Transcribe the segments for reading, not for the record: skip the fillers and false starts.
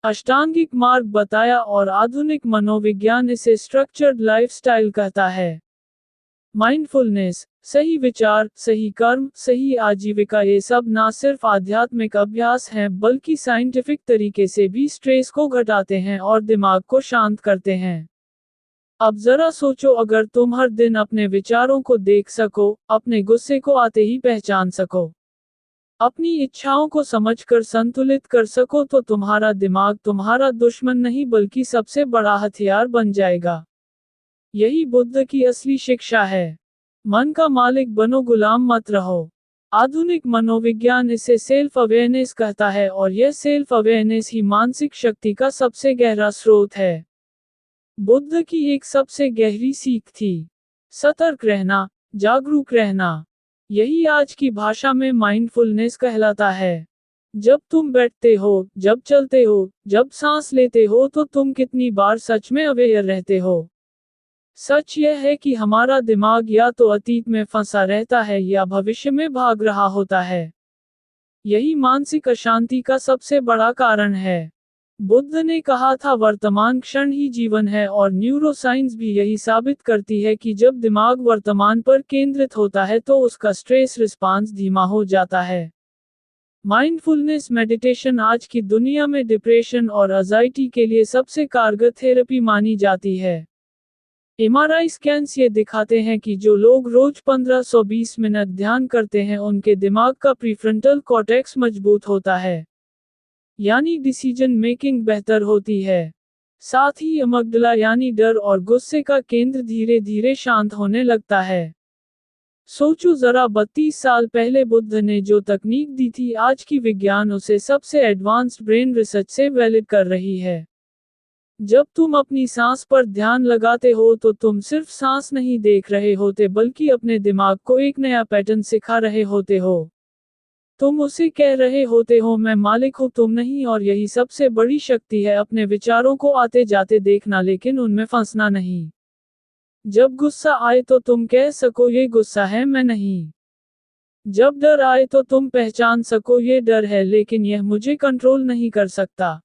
अष्टांगिक मार्ग बताया और आधुनिक मनोविज्ञान इसे स्ट्रक्चर्ड लाइफस्टाइल कहता है। माइंडफुलनेस, सही विचार, सही कर्म, सही आजीविका ये सब ना सिर्फ आध्यात्मिक अभ्यास हैं बल्कि साइंटिफिक तरीके से भी स्ट्रेस को घटाते हैं और दिमाग को शांत करते हैं। अब जरा सोचो, अगर तुम हर दिन अपने विचारों को देख सको, अपने गुस्से को आते ही पहचान सको, अपनी इच्छाओं को समझकर संतुलित कर सको, तो तुम्हारा दिमाग तुम्हारा दुश्मन नहीं बल्कि सबसे बड़ा हथियार बन जाएगा। यही बुद्ध की असली शिक्षा है। मन का मालिक बनो, गुलाम मत रहो। आधुनिक मनोविज्ञान इसे सेल्फ अवेयरनेस कहता है और यह सेल्फ अवेयरनेस ही मानसिक शक्ति का सबसे गहरा स्रोत है। बुद्ध की एक सबसे गहरी सीख थी सतर्क रहना, जागरूक रहना। यही आज की भाषा में माइंडफुलनेस कहलाता है। जब तुम बैठते हो, जब चलते हो, जब सांस लेते हो, तो तुम कितनी बार सच में अवेयर रहते हो? सच यह है कि हमारा दिमाग या तो अतीत में फंसा रहता है या भविष्य में भाग रहा होता है। यही मानसिक अशांति का सबसे बड़ा कारण है। बुद्ध ने कहा था वर्तमान क्षण ही जीवन है, और न्यूरोसाइंस भी यही साबित करती है कि जब दिमाग वर्तमान पर केंद्रित होता है तो उसका स्ट्रेस रिस्पांस धीमा हो जाता है। माइंडफुलनेस मेडिटेशन आज की दुनिया में डिप्रेशन और एंजाइटी के लिए सबसे कारगर थेरेपी मानी जाती है। एमआरआई स्कैन्स ये दिखाते हैं कि जो लोग रोज 15-20 मिनट ध्यान करते हैं उनके दिमाग का प्रीफ्रंटल कॉर्टेक्स मजबूत होता है, यानी डिसीजन मेकिंग बेहतर होती है। साथ ही अमगडला यानी डर और गुस्से का केंद्र धीरे धीरे शांत होने लगता है। सोचो जरा, 32 साल पहले बुद्ध ने जो तकनीक दी थी, आज की विज्ञान उसे सबसे एडवांस्ड ब्रेन रिसर्च से वैलिड कर रही है। जब तुम अपनी सांस पर ध्यान लगाते हो तो तुम सिर्फ सांस नहीं देख रहे होते बल्कि अपने दिमाग को एक नया पैटर्न सिखा रहे होते हो। तुम उसे कह रहे होते हो, मैं मालिक हूँ, तुम नहीं। और यही सबसे बड़ी शक्ति है, अपने विचारों को आते जाते देखना लेकिन उनमें फंसना नहीं। जब गुस्सा आए तो तुम कह सको ये गुस्सा है, मैं नहीं। जब डर आए तो तुम पहचान सको ये डर है लेकिन यह मुझे कंट्रोल नहीं कर सकता।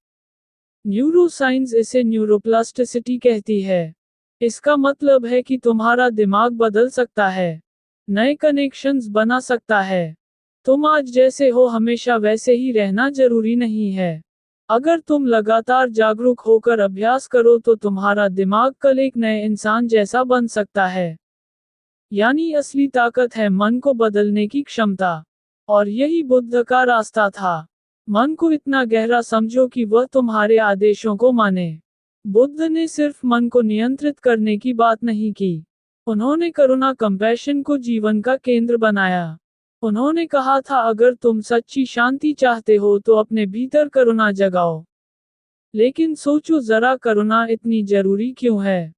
न्यूरोसाइंस इसे न्यूरोप्लास्टिसिटी कहती है। इसका मतलब है कि तुम्हारा दिमाग बदल सकता है, नए कनेक्शंस बना सकता है। तुम आज जैसे हो हमेशा वैसे ही रहना जरूरी नहीं है। अगर तुम लगातार जागरूक होकर अभ्यास करो तो तुम्हारा दिमाग कल एक नए इंसान जैसा बन सकता है। यानी असली ताकत है मन को बदलने की क्षमता। और यही बुद्ध का रास्ता था। मन को इतना गहरा समझो कि वह तुम्हारे आदेशों को माने। बुद्ध ने सिर्फ मन को नियंत्रित करने की बात नहीं की। उन्होंने करुणा कंपैशन को जीवन का केंद्र बनाया। उन्होंने कहा था, अगर तुम सच्ची शांति चाहते हो तो अपने भीतर करुणा जगाओ। लेकिन सोचो जरा, करुणा इतनी जरूरी क्यों है?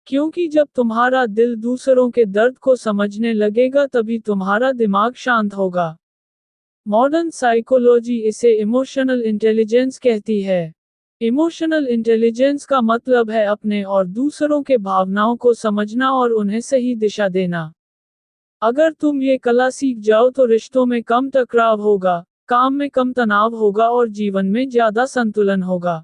क्योंकि जब तुम्हारा दिल दूसरों के दर्द को समझने लगेगा तभी तुम्हारा दिमाग शांत होगा। मॉडर्न साइकोलॉजी इसे इमोशनल इंटेलिजेंस कहती है। इमोशनल इंटेलिजेंस का मतलब है अपने और दूसरों के भावनाओं को समझना और उन्हें सही दिशा देना। अगर तुम ये कला सीख जाओ तो रिश्तों में कम टकराव होगा, काम में कम तनाव होगा और जीवन में ज्यादा संतुलन होगा।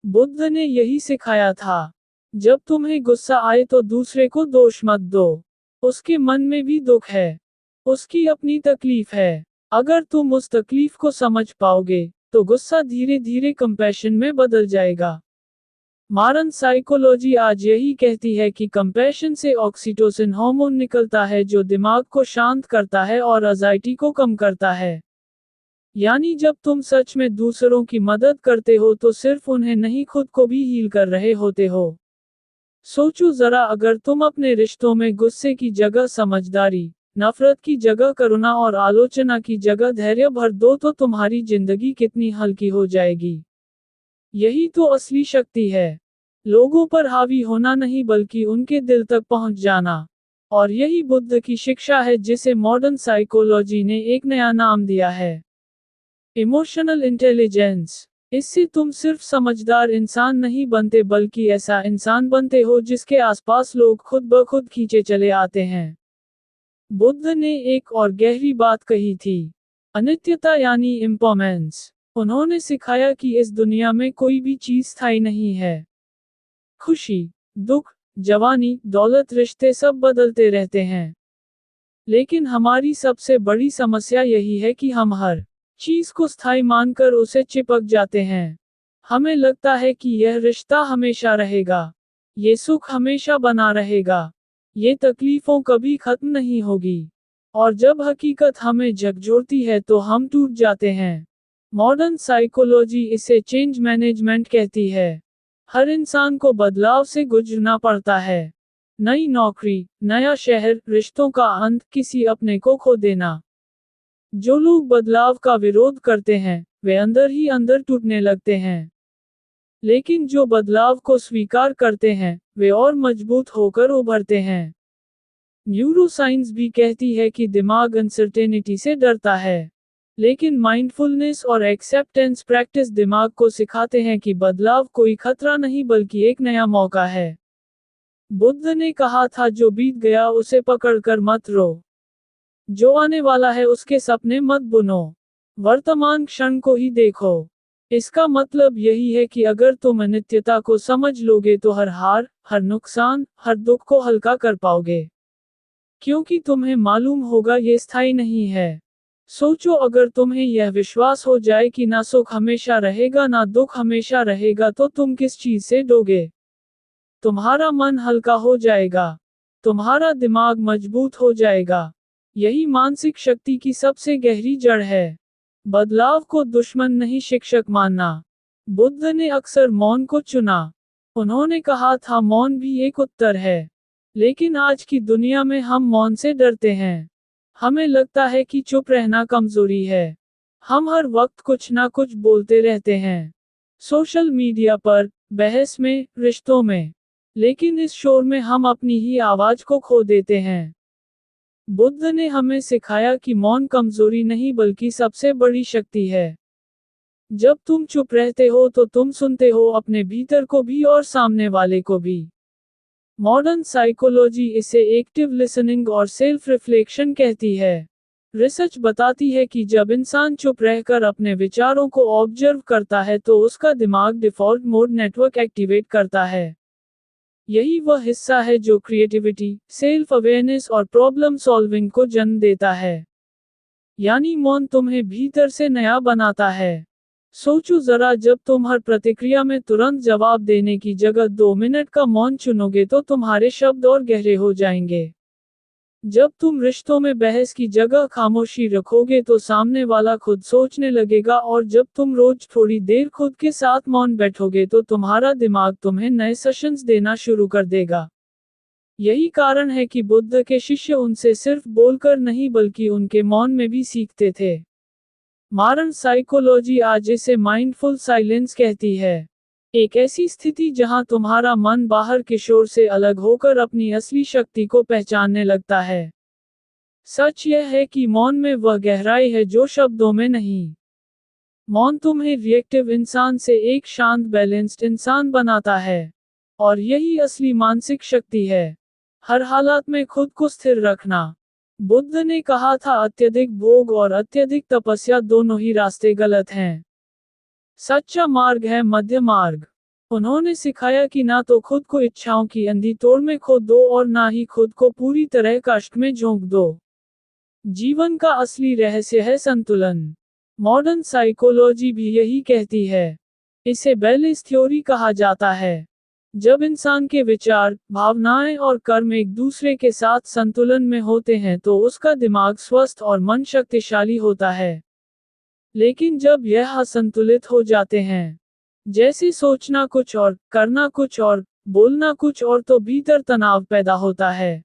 बुद्ध ने यही सिखाया था। जब तुम्हें गुस्सा आए तो दूसरे को दोष मत दो। उसके मन में भी दुख है, उसकी अपनी तकलीफ है। अगर तुम उस तकलीफ को समझ पाओगे तो गुस्सा धीरे धीरे कंपैशन में बदल जाएगा। मॉडर्न साइकोलॉजी आज यही कहती है कि कंपैशन से ऑक्सीटोसिन हार्मोन निकलता है जो दिमाग को शांत करता है और एंजाइटी को कम करता है। यानी जब तुम सच में दूसरों की मदद करते हो तो सिर्फ उन्हें नहीं, खुद को भी हील कर रहे होते हो। सोचो जरा, अगर तुम अपने रिश्तों में गुस्से की जगह समझदारी, नफरत की जगह करुणा और आलोचना की जगह धैर्य भर दो तो तुम्हारी जिंदगी कितनी हल्की हो जाएगी। यही तो असली शक्ति है, लोगों पर हावी होना नहीं बल्कि उनके दिल तक पहुंच जाना। और यही बुद्ध की शिक्षा है जिसे मॉडर्न साइकोलॉजी ने एक नया नाम दिया है, इमोशनल इंटेलिजेंस। इससे तुम सिर्फ समझदार इंसान नहीं बनते बल्कि ऐसा इंसान बनते हो जिसके आसपास लोग खुद ब खुद खींचे चले आते हैं। बुद्ध ने एक और गहरी बात कही थी, अनित्यता यानी इम्परमेंस। उन्होंने सिखाया कि इस दुनिया में कोई भी चीज स्थायी नहीं है। खुशी, दुख, जवानी, दौलत, रिश्ते सब बदलते रहते हैं। लेकिन हमारी सबसे बड़ी समस्या यही है कि हम हर चीज को स्थायी मानकर उसे चिपक जाते हैं। हमें लगता है कि यह रिश्ता हमेशा रहेगा, ये सुख हमेशा बना रहेगा, ये तकलीफों कभी खत्म नहीं होगी। और जब हकीकत हमें झकझोरती है तो हम टूट जाते हैं। मॉडर्न साइकोलॉजी इसे चेंज मैनेजमेंट कहती है। हर इंसान को बदलाव से गुजरना पड़ता है। नई नौकरी, नया शहर, रिश्तों का अंत, किसी अपने को खो देना। जो लोग बदलाव का विरोध करते हैं, वे अंदर ही अंदर टूटने लगते हैं। लेकिन जो बदलाव को स्वीकार करते हैं, वे और मजबूत होकर उभरते हैं। न्यूरोसाइंस भी कहती है कि दिमाग अनसर्टेनिटी से डरता है। लेकिन माइंडफुलनेस और एक्सेप्टेंस प्रैक्टिस दिमाग को सिखाते हैं कि बदलाव कोई खतरा नहीं बल्कि एक नया मौका है। बुद्ध ने कहा था, जो बीत गया उसे पकड़कर मत रो। जो आने वाला है उसके सपने मत बुनो। वर्तमान क्षण को ही देखो। इसका मतलब यही है कि अगर तुम अनित्यता को समझ लोगे तो हर हार, हर नुकसान, हर दुख को हल्का कर पाओगे। क्योंकि तुम्हें मालूम होगा ये स्थायी नहीं है। सोचो, अगर तुम्हें यह विश्वास हो जाए कि ना सुख हमेशा रहेगा ना दुख हमेशा रहेगा तो तुम किस चीज से डोगे? तुम्हारा मन हल्का हो जाएगा। तुम्हारा दिमाग मजबूत हो जाएगा। यही मानसिक शक्ति की सबसे गहरी जड़ है। बदलाव को दुश्मन नहीं शिक्षक मानना। बुद्ध ने अक्सर मौन को चुना। उन्होंने कहा था, मौन भी एक उत्तर है। लेकिन आज की दुनिया में हम मौन से डरते हैं। हमें लगता है कि चुप रहना कमजोरी है। हम हर वक्त कुछ ना कुछ बोलते रहते हैं। सोशल मीडिया पर, बहस में, रिश्तों में। लेकिन इस शोर में हम अपनी ही आवाज को खो देते हैं। बुद्ध ने हमें सिखाया कि मौन कमजोरी नहीं बल्कि सबसे बड़ी शक्ति है। जब तुम चुप रहते हो तो तुम सुनते हो अपने भीतर को भी और सामने वाले को भी। मॉडर्न साइकोलॉजी इसे एक्टिव लिसनिंग और सेल्फ रिफ्लेक्शन कहती है। रिसर्च बताती है कि जब इंसान चुप रहकर अपने विचारों को ऑब्जर्व करता है तो उसका दिमाग डिफॉल्ट मोड नेटवर्क एक्टिवेट करता है। यही वह हिस्सा है जो क्रिएटिविटी, सेल्फ अवेयरनेस और प्रॉब्लम सॉल्विंग को जन्म देता है। यानी मौन तुम्हें भीतर से नया बनाता है। सोचो जरा, जब तुम हर प्रतिक्रिया में तुरंत जवाब देने की जगह 2 मिनट का मौन चुनोगे तो तुम्हारे शब्द और गहरे हो जाएंगे। जब तुम रिश्तों में बहस की जगह खामोशी रखोगे तो सामने वाला खुद सोचने लगेगा, और जब तुम रोज थोड़ी देर खुद के साथ मौन बैठोगे तो तुम्हारा दिमाग तुम्हें नए सेशंस देना शुरू कर देगा। यही कारण है कि बुद्ध के शिष्य उनसे सिर्फ बोलकर नहीं बल्कि उनके मौन में भी सीखते थे। मॉडर्न साइकोलॉजी आज इसे माइंडफुल साइलेंस कहती है। एक ऐसी स्थिति जहां तुम्हारा मन बाहर के शोर से अलग होकर अपनी असली शक्ति को पहचानने लगता है। सच यह है कि मौन में वह गहराई है जो शब्दों में नहीं। मौन तुम्हें रिएक्टिव इंसान से एक शांत बैलेंस्ड इंसान बनाता है। और यही असली मानसिक शक्ति है। हर हालात में खुद को स्थिर रखना। बुद्ध ने कहा था, अत्यधिक भोग और अत्यधिक तपस्या दोनों ही रास्ते गलत हैं। सच्चा मार्ग है मध्य मार्ग। उन्होंने सिखाया कि ना तो खुद को इच्छाओं की अंधी तोड़ में खो दो और ना ही खुद को पूरी तरह कष्ट में झोंक दो। जीवन का असली रहस्य है संतुलन। मॉडर्न साइकोलॉजी भी यही कहती है। इसे बैलेंस थ्योरी कहा जाता है। जब इंसान के विचार, भावनाएं और कर्म एक दूसरे के साथ संतुलन में होते हैं तो उसका दिमाग स्वस्थ और मन शक्तिशाली होता है। लेकिन जब यह असंतुलित हो जाते हैं, जैसे सोचना कुछ और, करना कुछ और, बोलना कुछ और, तो भीतर तनाव पैदा होता है।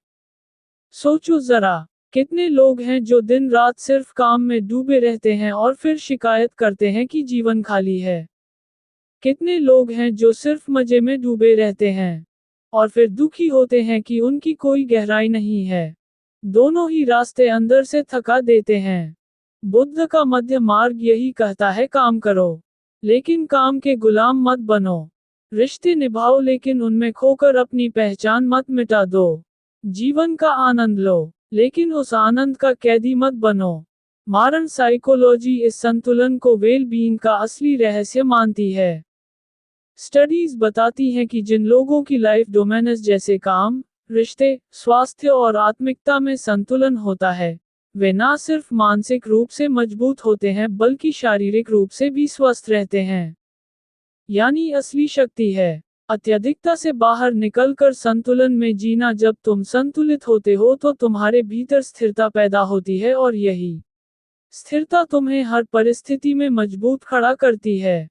सोचो जरा, कितने लोग हैं जो दिन रात सिर्फ काम में डूबे रहते हैं और फिर शिकायत करते हैं कि जीवन खाली है। कितने लोग हैं जो सिर्फ मजे में डूबे रहते हैं और फिर दुखी होते हैं कि उनकी कोई गहराई नहीं है। दोनों ही रास्ते अंदर से थका देते हैं। बुद्ध का मध्य मार्ग यही कहता है, काम करो लेकिन काम के गुलाम मत बनो। रिश्ते निभाओ लेकिन उनमें खोकर अपनी पहचान मत मिटा दो। जीवन का आनंद लो लेकिन उस आनंद का कैदी मत बनो। मॉडर्न साइकोलॉजी इस संतुलन को वेल बीइंग का असली रहस्य मानती है। स्टडीज बताती हैं कि जिन लोगों की लाइफ डोमेन्स जैसे काम, रिश्ते, स्वास्थ्य और आत्मिकता में संतुलन होता है, वे ना सिर्फ मानसिक रूप से मजबूत होते हैं बल्कि शारीरिक रूप से भी स्वस्थ रहते हैं। यानी असली शक्ति है अत्यधिकता से बाहर निकलकर संतुलन में जीना। जब तुम संतुलित होते हो तो तुम्हारे भीतर स्थिरता पैदा होती है और यही स्थिरता तुम्हें हर परिस्थिति में मजबूत खड़ा करती है।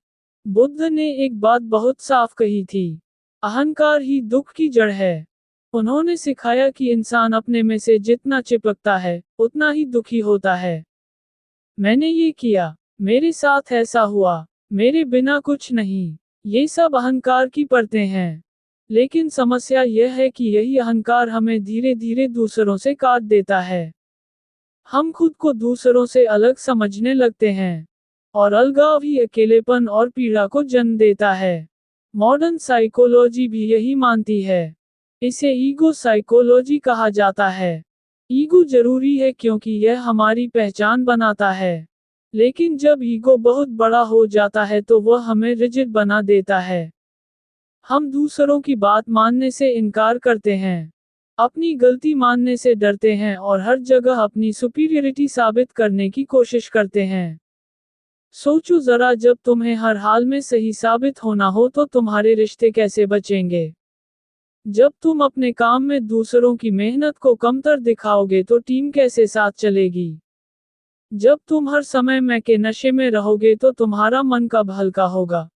बुद्ध ने एक बात बहुत साफ कही थी, अहंकार ही दुख की जड़ है। उन्होंने सिखाया कि इंसान अपने में से जितना चिपकता है, उतना ही दुखी होता है। मैंने ये किया, मेरे साथ ऐसा हुआ, मेरे बिना कुछ नहीं, ये सब अहंकार की परतें हैं। लेकिन समस्या यह है कि यही अहंकार हमें धीरे धीरे दूसरों से काट देता है। हम खुद को दूसरों से अलग समझने लगते हैं, और अलगाव ही अकेलेपन और पीड़ा को जन्म देता है। मॉडर्न साइकोलॉजी भी यही मानती है। इसे ईगो साइकोलॉजी कहा जाता है। ईगो जरूरी है क्योंकि यह हमारी पहचान बनाता है, लेकिन जब ईगो बहुत बड़ा हो जाता है तो वह हमें रिजिड बना देता है। हम दूसरों की बात मानने से इनकार करते हैं, अपनी गलती मानने से डरते हैं और हर जगह अपनी सुपीरियरिटी साबित करने की कोशिश करते हैं। सोचो जरा, जब तुम्हें हर हाल में सही साबित होना हो तो तुम्हारे रिश्ते कैसे बचेंगे? जब तुम अपने काम में दूसरों की मेहनत को कमतर दिखाओगे तो टीम कैसे साथ चलेगी? जब तुम हर समय मैं के नशे में रहोगे तो तुम्हारा मन कब हल्का होगा?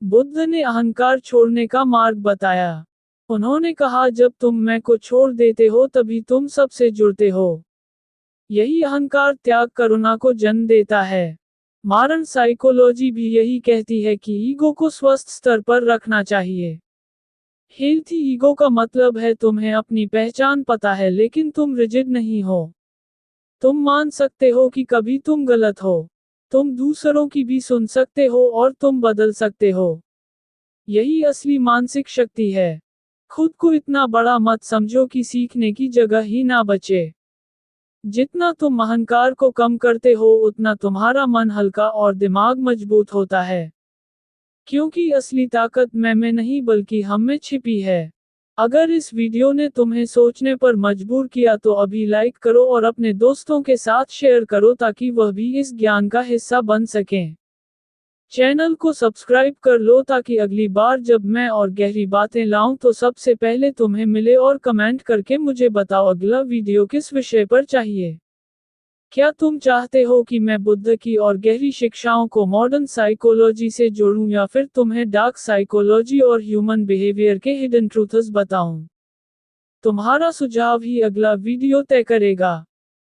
बुद्ध ने अहंकार छोड़ने का मार्ग बताया। उन्होंने कहा, जब तुम मैं को छोड़ देते हो तभी तुम सबसे जुड़ते हो। यही अहंकार त्याग करुणा को जन्म देता है। मॉडर्न साइकोलॉजी भी यही कहती है कि ईगो को स्वस्थ स्तर पर रखना चाहिए। हेल्थी ईगो का मतलब है तुम्हें अपनी पहचान पता है लेकिन तुम रिजिड नहीं हो। तुम मान सकते हो कि कभी तुम गलत हो। तुम दूसरों की भी सुन सकते हो और तुम बदल सकते हो। यही असली मानसिक शक्ति है। खुद को इतना बड़ा मत समझो कि सीखने की जगह ही ना बचे। जितना तुम अहंकार को कम करते हो उतना तुम्हारा मन हल्का और दिमाग मजबूत होता है। क्योंकि असली ताकत मैं में नहीं बल्कि हम में छिपी है। अगर इस वीडियो ने तुम्हें सोचने पर मजबूर किया तो अभी लाइक करो और अपने दोस्तों के साथ शेयर करो ताकि वह भी इस ज्ञान का हिस्सा बन सकें। चैनल को सब्सक्राइब कर लो ताकि अगली बार जब मैं और गहरी बातें लाऊं तो सबसे पहले तुम्हें मिले, और कमेंट करके मुझे बताओ अगला वीडियो किस विषय पर चाहिए। क्या तुम चाहते हो कि मैं बुद्ध की और गहरी शिक्षाओं को मॉडर्न साइकोलॉजी से जोड़ूं या फिर तुम्हें डार्क साइकोलॉजी और ह्यूमन बिहेवियर के हिडन ट्रूथ्स बताऊं? तुम्हारा सुझाव ही अगला वीडियो तय करेगा।